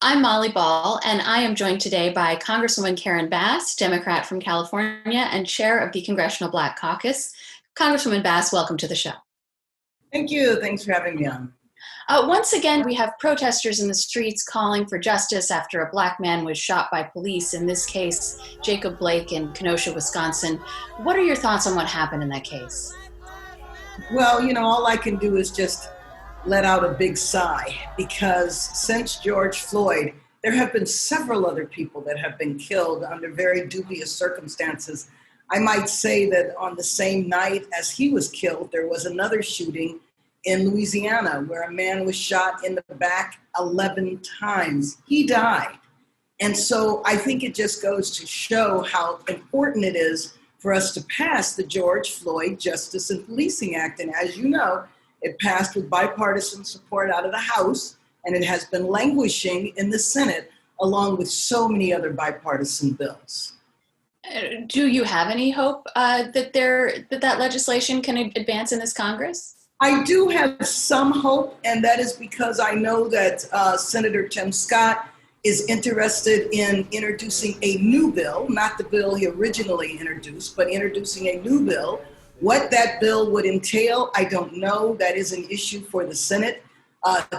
I'm Molly Ball, and I am joined today by Congresswoman Karen Bass, Democrat from California and chair of the Congressional Black Caucus. Congresswoman Bass, welcome to the show. Thank you. Thanks for having me on. Once again, we have protesters in the streets calling for justice after a Black man was shot by police, in this case, Jacob Blake in Kenosha, Wisconsin. What are your thoughts on what happened in that case? Well, all I can do is just let out a big sigh because since George Floyd, there have been several other people that have been killed under very dubious circumstances. I might say that on the same night as he was killed, there was another shooting in Louisiana where a man was shot in the back 11 times. He died. And so I think it just goes to show how important it is for us to pass the George Floyd Justice and Policing Act. And as you know, it passed with bipartisan support out of the House, and it has been languishing in the Senate, along with so many other bipartisan bills. Do you have any hope that legislation can advance in this Congress? I do have some hope, and that is because I know that Senator Tim Scott is interested in introducing a new bill, not the bill he originally introduced, but introducing a new bill. What that bill would entail, I don't know. That is an issue for the Senate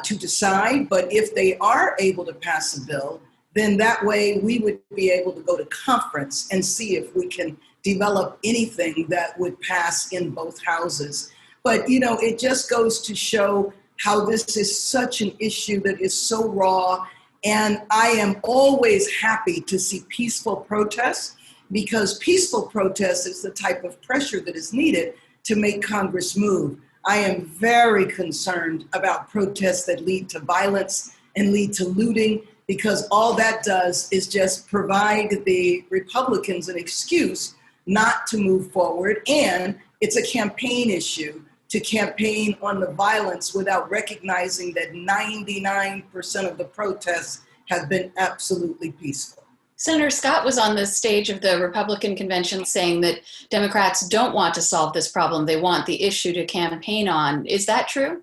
to decide. But if they are able to pass a bill, then that way we would be able to go to conference and see if we can develop anything that would pass in both houses. But, it just goes to show how this is such an issue that is so raw. And I am always happy to see peaceful protests, because peaceful protest is the type of pressure that is needed to make Congress move. I am very concerned about protests that lead to violence and lead to looting, because all that does is just provide the Republicans an excuse not to move forward. And it's a campaign issue to campaign on the violence without recognizing that 99% of the protests have been absolutely peaceful. Senator Scott was on the stage of the Republican convention saying that Democrats don't want to solve this problem. They want the issue to campaign on. Is that true?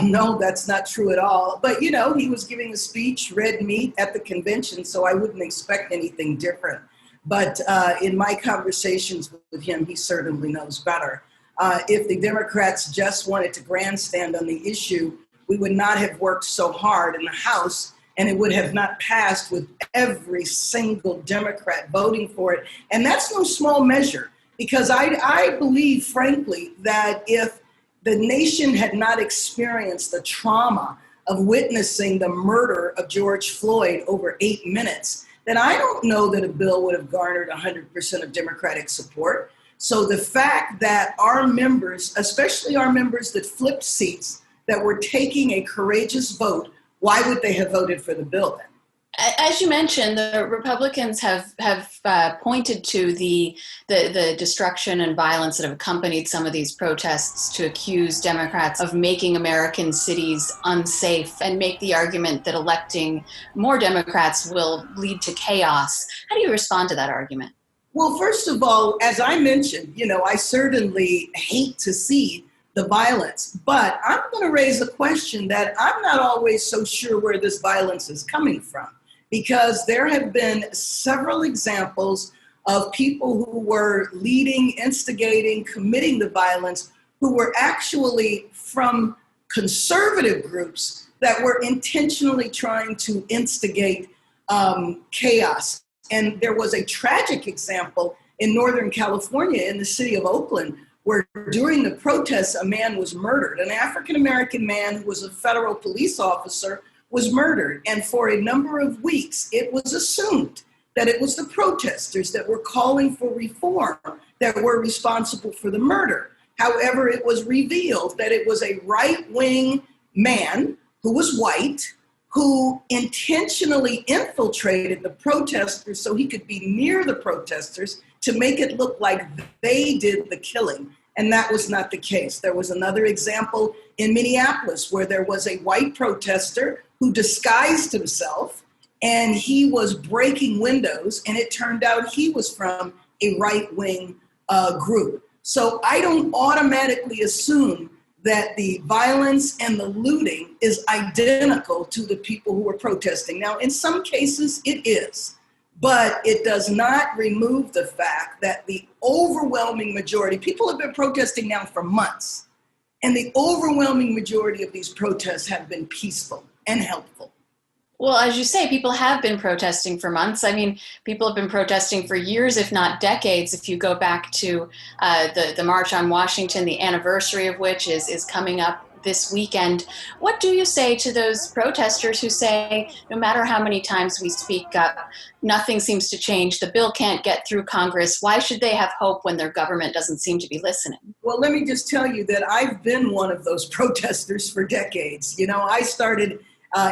No, that's not true at all. But, he was giving a speech, red meat at the convention, so I wouldn't expect anything different. But in my conversations with him, he certainly knows better. If the Democrats just wanted to grandstand on the issue, we would not have worked so hard in the House, and it would have not passed with every single Democrat voting for it. And that's no small measure, because I believe, frankly, that if the nation had not experienced the trauma of witnessing the murder of George Floyd over 8 minutes, then I don't know that a bill would have garnered 100% of Democratic support. So the fact that our members, especially our members that flipped seats, that were taking a courageous vote, why would they have voted for the bill then? As you mentioned, the Republicans have pointed to the destruction and violence that have accompanied some of these protests to accuse Democrats of making American cities unsafe and make the argument that electing more Democrats will lead to chaos. How do you respond to that argument? Well, first of all, as I mentioned, I certainly hate to see the violence, but I'm going to raise a question that I'm not always so sure where this violence is coming from, because there have been several examples of people who were leading, instigating, committing the violence, who were actually from conservative groups that were intentionally trying to instigate chaos. And there was a tragic example in Northern California, in the city of Oakland, where during the protests, a man was murdered. An African-American man who was a federal police officer was murdered. And for a number of weeks, it was assumed that it was the protesters that were calling for reform that were responsible for the murder. However, it was revealed that it was a right-wing man who was white, who intentionally infiltrated the protesters so he could be near the protesters to make it look like they did the killing. And that was not the case. There was another example in Minneapolis where there was a white protester who disguised himself, and he was breaking windows, and it turned out he was from a right-wing group. So I don't automatically assume that the violence and the looting is identical to the people who are protesting. Now, in some cases, it is, but it does not remove the fact that the overwhelming majority, people have been protesting now for months, and the overwhelming majority of these protests have been peaceful and helpful. Well, as you say, people have been protesting for months. I mean, people have been protesting for years, if not decades. If you go back to the March on Washington, the anniversary of which is coming up this weekend. What do you say to those protesters who say, no matter how many times we speak up, nothing seems to change, the bill can't get through Congress? Why should they have hope when their government doesn't seem to be listening? Well, let me just tell you that I've been one of those protesters for decades. You know, I started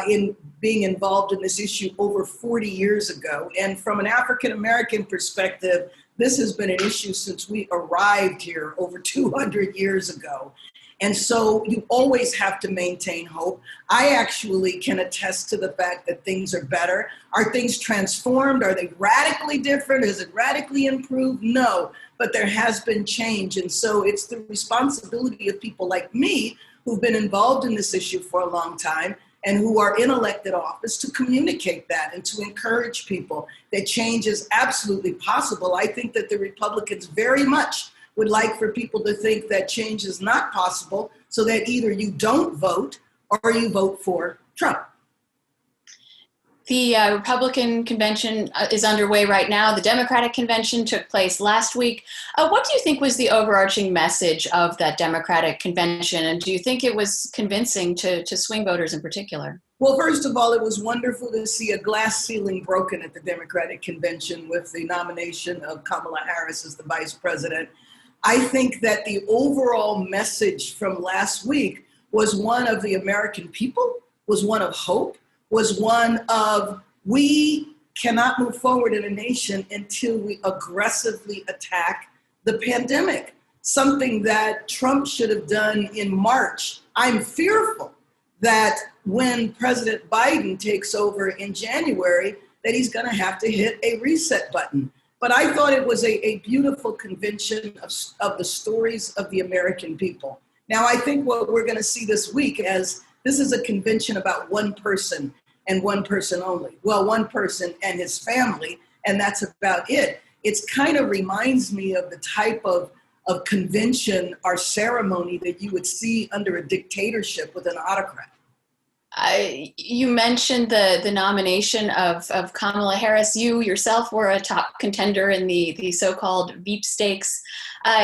in being involved in this issue over 40 years ago. And from an African-American perspective, this has been an issue since we arrived here over 200 years ago. And so you always have to maintain hope. I actually can attest to the fact that things are better. Are things transformed? Are they radically different? Is it radically improved? No, but there has been change. And so it's the responsibility of people like me who've been involved in this issue for a long time and who are in elected office to communicate that and to encourage people that change is absolutely possible. I think that the Republicans very much would like for people to think that change is not possible, so that either you don't vote or you vote for Trump. The Republican convention is underway right now. The Democratic convention took place last week. What do you think was the overarching message of that Democratic convention? And do you think it was convincing to swing voters in particular? Well, first of all, it was wonderful to see a glass ceiling broken at the Democratic convention with the nomination of Kamala Harris as the vice president. I think that the overall message from last week was one of the American people, was one of hope, was one of we cannot move forward in a nation until we aggressively attack the pandemic, something that Trump should have done in March. I'm fearful that when President Biden takes over in January, that he's going to have to hit a reset button. But I thought it was a beautiful convention of the stories of the American people. Now, I think what we're going to see this week as this is a convention about one person and one person only. Well, one person and his family, and that's about it. It kind of reminds me of the type of convention or ceremony that you would see under a dictatorship with an autocrat. You mentioned the nomination of Kamala Harris. You yourself were a top contender in the so-called Veep stakes.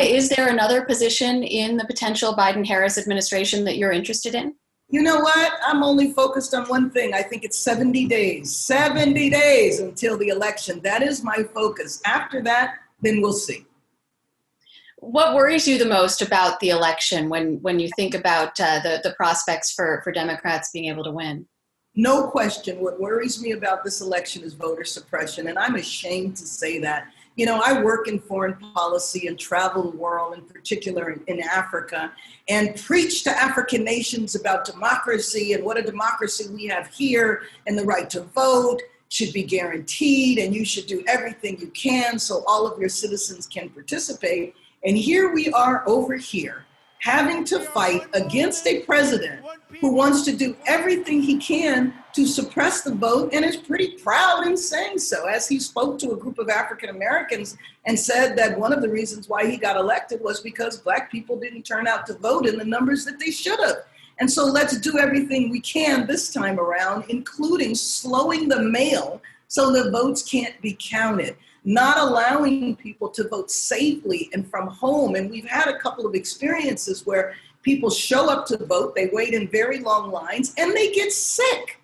Is there another position in the potential Biden-Harris administration that you're interested in? You know what? I'm only focused on one thing. I think it's 70 days until the election. That is my focus. After that, then we'll see. What worries you the most about the election when you think about the prospects for Democrats being able to win? No question. What worries me about this election is voter suppression, and I'm ashamed to say that. You know, I work in foreign policy and travel the world, in particular in Africa, and preach to African nations about democracy and what a democracy we have here, and the right to vote should be guaranteed, and you should do everything you can so all of your citizens can participate. And here we are over here having to fight against a president who wants to do everything he can to suppress the vote and is pretty proud in saying so, as he spoke to a group of African Americans and said that one of the reasons why he got elected was because Black people didn't turn out to vote in the numbers that they should have. And so let's do everything we can this time around, including slowing the mail so the votes can't be counted, not allowing people to vote safely and from home. And we've had a couple of experiences where people show up to vote, they wait in very long lines, and they get sick.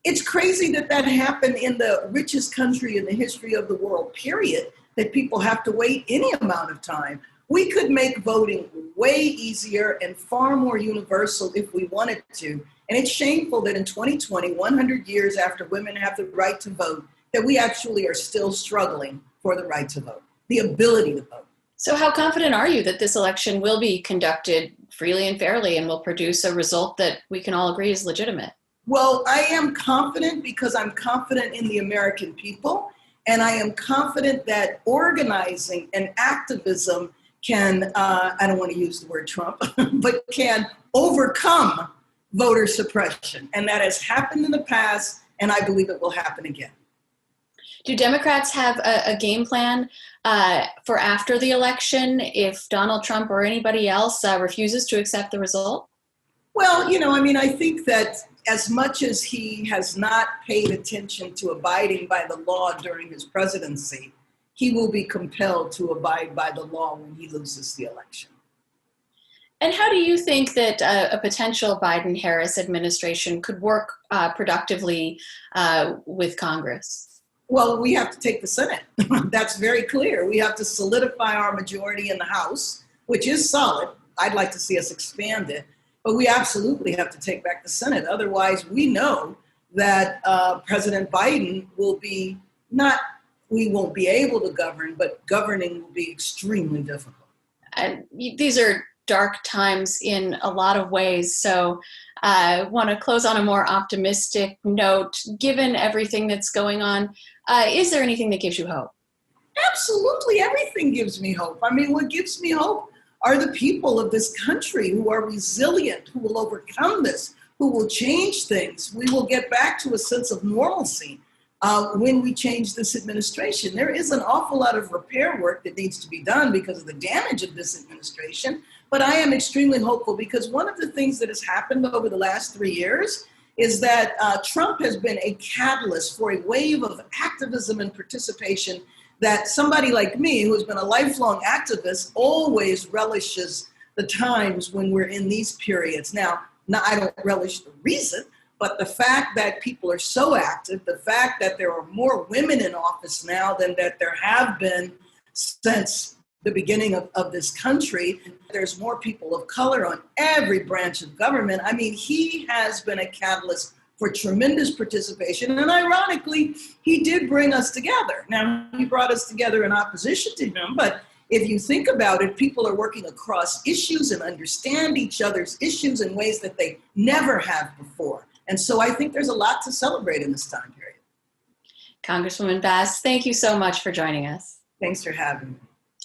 It's crazy that happened in the richest country in the history of the world, period, that people have to wait any amount of time. We could make voting way easier and far more universal if we wanted to. And it's shameful that in 2020, 100 years after women have the right to vote, that we actually are still struggling for the right to vote, the ability to vote. So how confident are you that this election will be conducted freely and fairly and will produce a result that we can all agree is legitimate? Well, I am confident because I'm confident in the American people, and I am confident that organizing and activism can, I don't want to use the word Trump, but can overcome voter suppression. And that has happened in the past, and I believe it will happen again. Do Democrats have a game plan for after the election if Donald Trump or anybody else refuses to accept the result? Well, I think that as much as he has not paid attention to abiding by the law during his presidency, he will be compelled to abide by the law when he loses the election. And how do you think that a potential Biden-Harris administration could work productively with Congress? Well, we have to take the Senate. That's very clear. We have to solidify our majority in the House, which is solid. I'd like to see us expand it. But we absolutely have to take back the Senate. Otherwise, we know that President Biden will be we won't be able to govern, but governing will be extremely difficult. And these are dark times in a lot of ways. So I want to close on a more optimistic note. Given everything that's going on, is there anything that gives you hope? Absolutely. Everything gives me hope. What gives me hope are the people of this country who are resilient, who will overcome this, who will change things. We will get back to a sense of normalcy when we change this administration. There is an awful lot of repair work that needs to be done because of the damage of this administration, but I am extremely hopeful because one of the things that has happened over the last 3 years is that Trump has been a catalyst for a wave of activism and participation that somebody like me, who has been a lifelong activist, always relishes the times when we're in these periods. Now, I don't relish the reason, but the fact that people are so active, the fact that there are more women in office now than that there have been since the beginning of this country, there's more people of color on every branch of government. He has been a catalyst for tremendous participation. And ironically, he did bring us together. Now, he brought us together in opposition to him, but if you think about it, people are working across issues and understand each other's issues in ways that they never have before. And so I think there's a lot to celebrate in this time period. Congresswoman Bass, thank you so much for joining us. Thanks for having me.